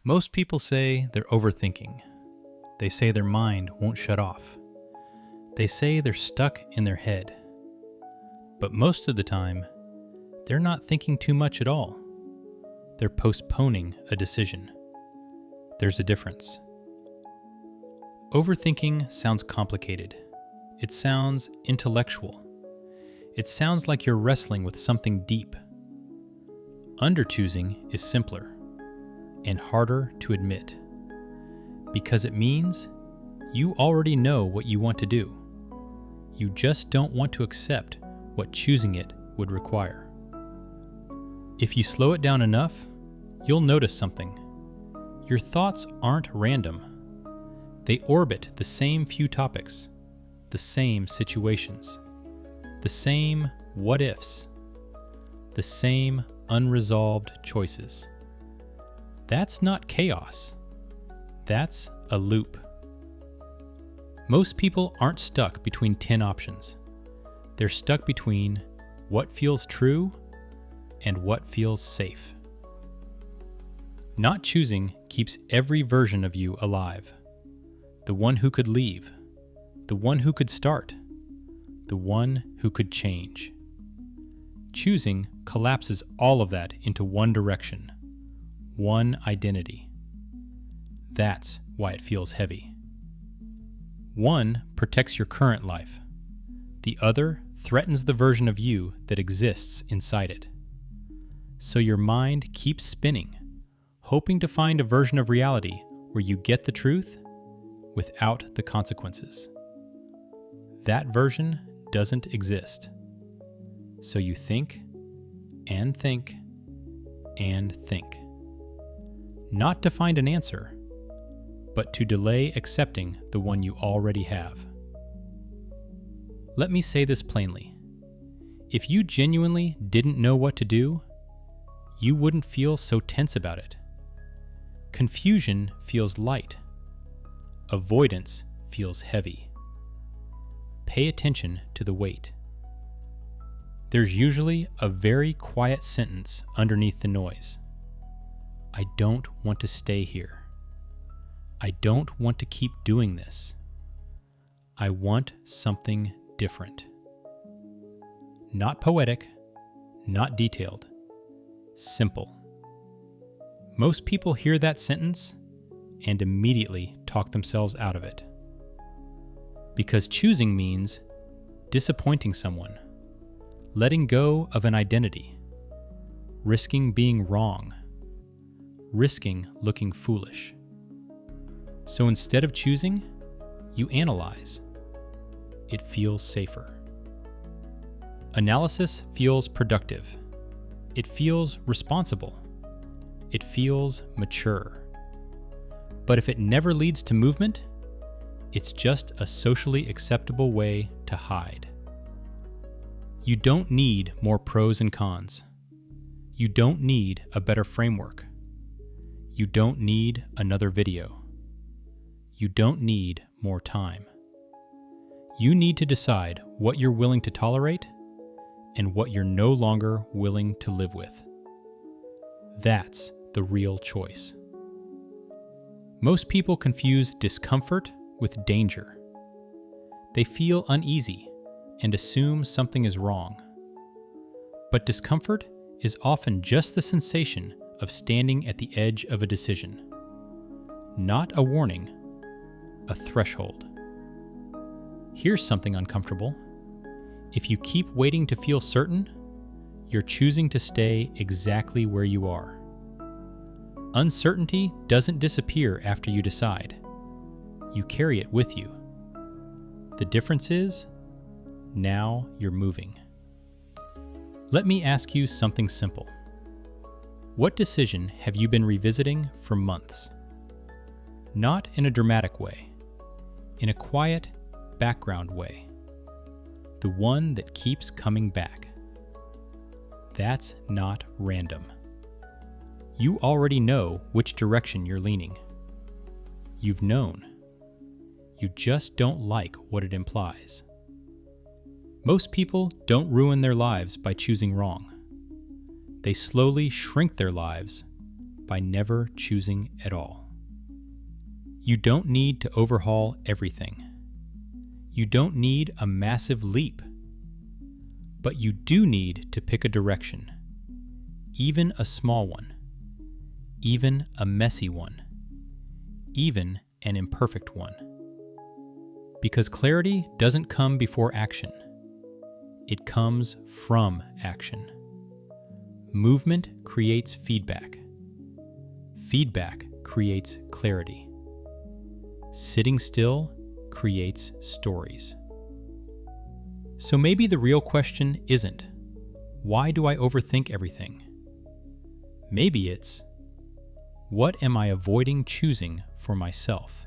Most people say they're overthinking. They say their mind won't shut off. They say they're stuck in their head. But most of the time, they're not thinking too much at all. They're postponing a decision. There's a difference. Overthinking sounds complicated. It sounds intellectual. It sounds like you're wrestling with something deep. Underchoosing is simpler and harder to admit because it means you already know what you want to do. You just don't want to accept what choosing it would require. If you slow it down enough, you'll notice something. Your thoughts aren't random. They orbit the same few topics, the same situations, the same what-ifs, the same unresolved choices. That's not chaos. That's a loop. Most people aren't stuck between 10 options. They're stuck between what feels true and what feels safe. Not choosing keeps every version of you alive. The one who could leave, the one who could start, the one who could change. Choosing collapses all of that into one direction, one identity. That's why it feels heavy. One protects your current life. The other threatens the version of you that exists inside it. So your mind keeps spinning, hoping to find a version of reality where you get the truth without the consequences. That version doesn't exist. So you think and think and think. Not to find an answer, but to delay accepting the one you already have. Let me say this plainly. If you genuinely didn't know what to do, you wouldn't feel so tense about it. Confusion feels light. Avoidance feels heavy. Pay attention to the weight. There's usually a very quiet sentence underneath the noise. I don't want to stay here. I don't want to keep doing this. I want something different. Not poetic, not detailed, simple. Most people hear that sentence and immediately talk themselves out of it. Because choosing means disappointing someone, letting go of an identity, risking being wrong, risking looking foolish. So instead of choosing, you analyze. It feels safer. Analysis feels productive. It feels responsible. It feels mature. But if it never leads to movement, it's just a socially acceptable way to hide. You don't need more pros and cons. You don't need a better framework. You don't need another video. You don't need more time. You need to decide what you're willing to tolerate and what you're no longer willing to live with. That's the real choice. Most people confuse discomfort with danger. They feel uneasy and assume something is wrong. But discomfort is often just the sensation of standing at the edge of a decision. Not a warning, a threshold. Here's something uncomfortable. If you keep waiting to feel certain, you're choosing to stay exactly where you are. Uncertainty doesn't disappear after you decide. You carry it with you. The difference is, now you're moving. Let me ask you something simple. What decision have you been revisiting for months? Not in a dramatic way, in a quiet, background way. The one that keeps coming back. That's not random. You already know which direction you're leaning. You've known. You just don't like what it implies. Most people don't ruin their lives by choosing wrong. They slowly shrink their lives by never choosing at all. You don't need to overhaul everything. You don't need a massive leap. But you do need to pick a direction, even a small one, even a messy one, even an imperfect one. Because clarity doesn't come before action. It comes from action. Movement creates feedback. Feedback creates clarity. Sitting still creates stories. So maybe the real question isn't, why do I overthink everything? Maybe it's, what am I avoiding choosing for myself?